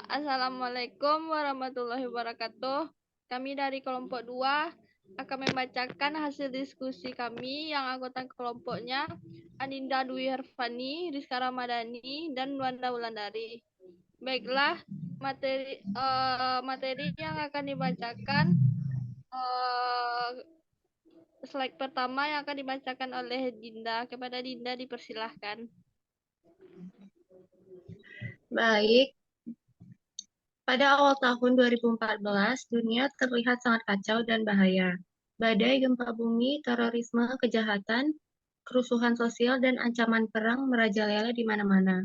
Assalamualaikum warahmatullahi wabarakatuh. Kami dari kelompok 2 akan membacakan hasil diskusi kami yang anggota kelompoknya Aninda Dwi Herfani, Rizka Ramadhani, dan Wanda Wulandari. Baiklah, materi yang akan dibacakan slide pertama yang akan dibacakan oleh Dinda. Kepada Dinda dipersilahkan. Baik, pada awal tahun 2014, dunia terlihat sangat kacau dan bahaya. Badai, gempa bumi, terorisme, kejahatan, kerusuhan sosial, dan ancaman perang merajalela di mana-mana.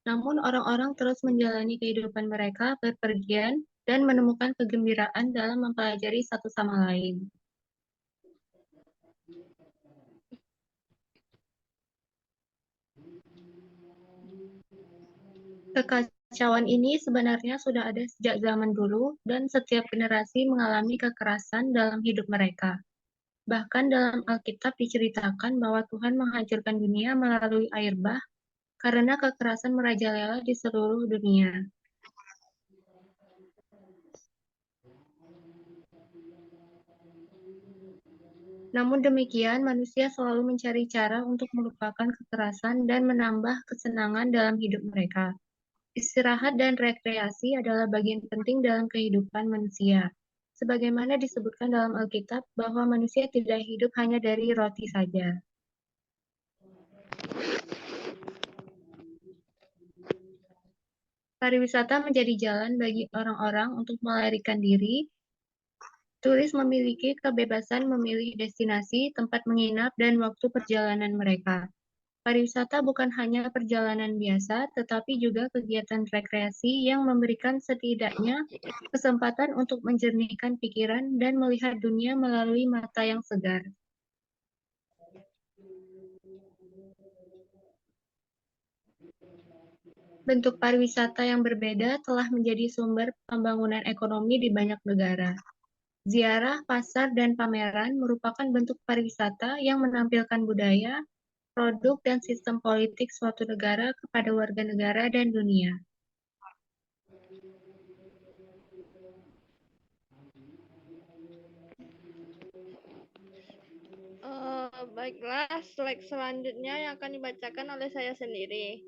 Namun orang-orang terus menjalani kehidupan mereka berpergian dan menemukan kegembiraan dalam mempelajari satu sama lain. Kekacauan ini sebenarnya sudah ada sejak zaman dulu dan setiap generasi mengalami kekerasan dalam hidup mereka. Bahkan dalam Alkitab diceritakan bahwa Tuhan menghancurkan dunia melalui air bah karena kekerasan merajalela di seluruh dunia. Namun demikian, manusia selalu mencari cara untuk melupakan kekerasan dan menambah kesenangan dalam hidup mereka. Istirahat dan rekreasi adalah bagian penting dalam kehidupan manusia. Sebagaimana disebutkan dalam Alkitab bahwa manusia tidak hidup hanya dari roti saja. Pariwisata menjadi jalan bagi orang-orang untuk melarikan diri. Turis memiliki kebebasan memilih destinasi, tempat menginap, dan waktu perjalanan mereka. Pariwisata bukan hanya perjalanan biasa, tetapi juga kegiatan rekreasi yang memberikan setidaknya kesempatan untuk menjernihkan pikiran dan melihat dunia melalui mata yang segar. Bentuk pariwisata yang berbeda telah menjadi sumber pembangunan ekonomi di banyak negara. Ziarah, pasar, dan pameran merupakan bentuk pariwisata yang menampilkan budaya, produk, dan sistem politik suatu negara kepada warga negara dan dunia. Baiklah, slide selanjutnya yang akan dibacakan oleh saya sendiri.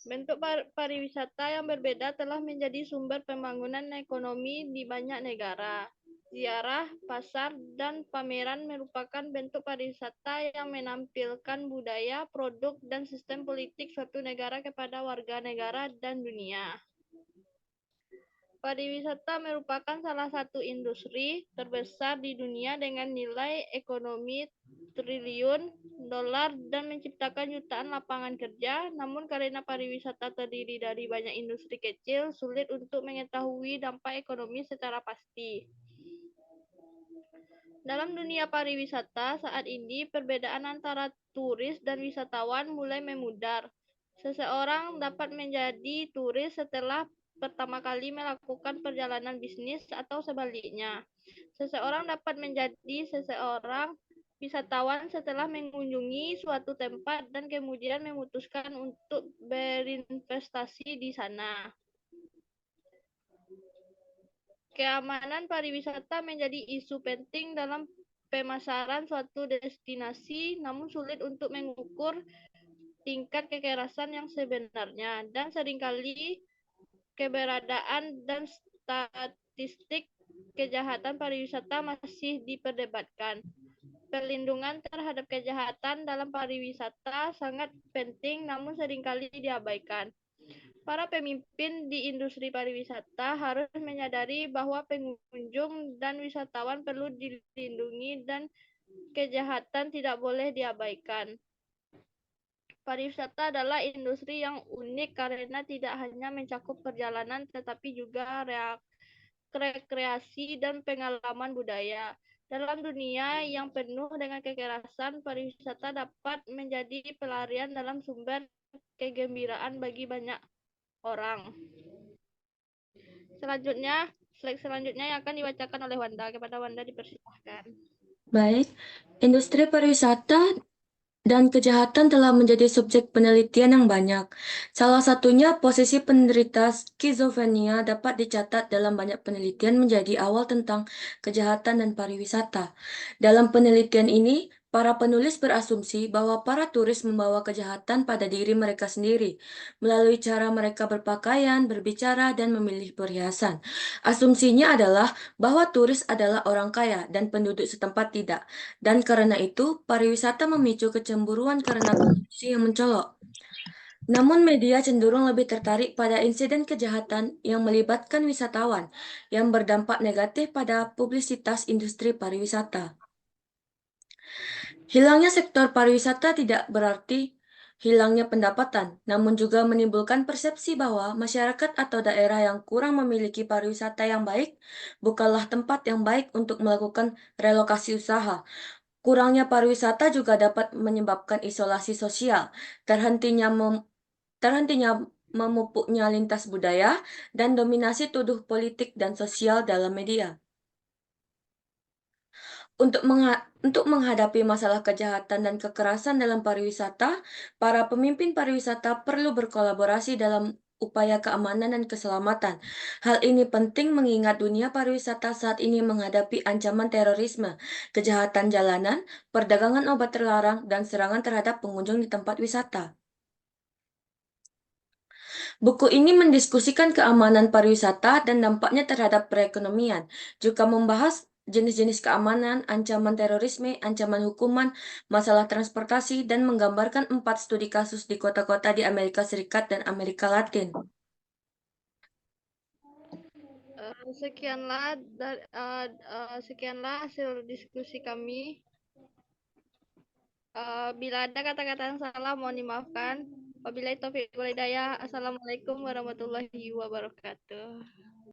Bentuk pariwisata yang berbeda telah menjadi sumber pembangunan ekonomi di banyak negara. Ziarah, pasar, dan pameran merupakan bentuk pariwisata yang menampilkan budaya, produk, dan sistem politik suatu negara kepada warga negara dan dunia. Pariwisata merupakan salah satu industri terbesar di dunia dengan nilai ekonomi triliun dolar dan menciptakan jutaan lapangan kerja. Namun karena pariwisata terdiri dari banyak industri kecil, sulit untuk mengetahui dampak ekonomi secara pasti. Dalam dunia pariwisata saat ini, perbedaan antara turis dan wisatawan mulai memudar. Seseorang dapat menjadi turis setelah pertama kali melakukan perjalanan bisnis atau sebaliknya. Seseorang dapat menjadi seseorang wisatawan setelah mengunjungi suatu tempat dan kemudian memutuskan untuk berinvestasi di sana. Keamanan pariwisata menjadi isu penting dalam pemasaran suatu destinasi, namun sulit untuk mengukur tingkat kekerasan yang sebenarnya, dan seringkali keberadaan dan statistik kejahatan pariwisata masih diperdebatkan. Perlindungan terhadap kejahatan dalam pariwisata sangat penting, namun seringkali diabaikan. Para pemimpin di industri pariwisata harus menyadari bahwa pengunjung dan wisatawan perlu dilindungi dan kejahatan tidak boleh diabaikan. Pariwisata adalah industri yang unik karena tidak hanya mencakup perjalanan tetapi juga rekreasi dan pengalaman budaya. Dalam dunia yang penuh dengan kekerasan, pariwisata dapat menjadi pelarian dalam sumber kegembiraan bagi banyak orang. Selanjutnya, slide selanjutnya yang akan dibacakan oleh Wanda. Kepada Wanda dipersilahkan. Baik, industri pariwisata dan kejahatan telah menjadi subjek penelitian yang banyak. Salah satunya, posisi penderita skizofrenia dapat dicatat dalam banyak penelitian menjadi awal tentang kejahatan dan pariwisata. Dalam penelitian ini, para penulis berasumsi bahwa para turis membawa kejahatan pada diri mereka sendiri melalui cara mereka berpakaian, berbicara, dan memilih perhiasan. Asumsinya adalah bahwa turis adalah orang kaya dan penduduk setempat tidak. Dan karena itu, pariwisata memicu kecemburuan karena kondisi yang mencolok. Namun media cenderung lebih tertarik pada insiden kejahatan yang melibatkan wisatawan, yang berdampak negatif pada publisitas industri pariwisata. Hilangnya sektor pariwisata tidak berarti hilangnya pendapatan, namun juga menimbulkan persepsi bahwa masyarakat atau daerah yang kurang memiliki pariwisata yang baik bukanlah tempat yang baik untuk melakukan relokasi usaha. Kurangnya pariwisata juga dapat menyebabkan isolasi sosial, terhentinya terhentinya memupuknya lintas budaya, dan dominasi tuduh politik dan sosial dalam media. Untuk menghadapi masalah kejahatan dan kekerasan dalam pariwisata, para pemimpin pariwisata perlu berkolaborasi dalam upaya keamanan dan keselamatan. Hal ini penting mengingat dunia pariwisata saat ini menghadapi ancaman terorisme, kejahatan jalanan, perdagangan obat terlarang, dan serangan terhadap pengunjung di tempat wisata. Buku ini mendiskusikan keamanan pariwisata dan dampaknya terhadap perekonomian, juga membahas jenis-jenis keamanan, ancaman terorisme, ancaman hukuman, masalah transportasi, dan menggambarkan 4 studi kasus di kota-kota di Amerika Serikat dan Amerika Latin. Sekianlah hasil diskusi kami. Bila ada kata-kata yang salah, mohon dimaafkan. Wabillahi taufiq wal hidayah. Assalamualaikum warahmatullahi wabarakatuh.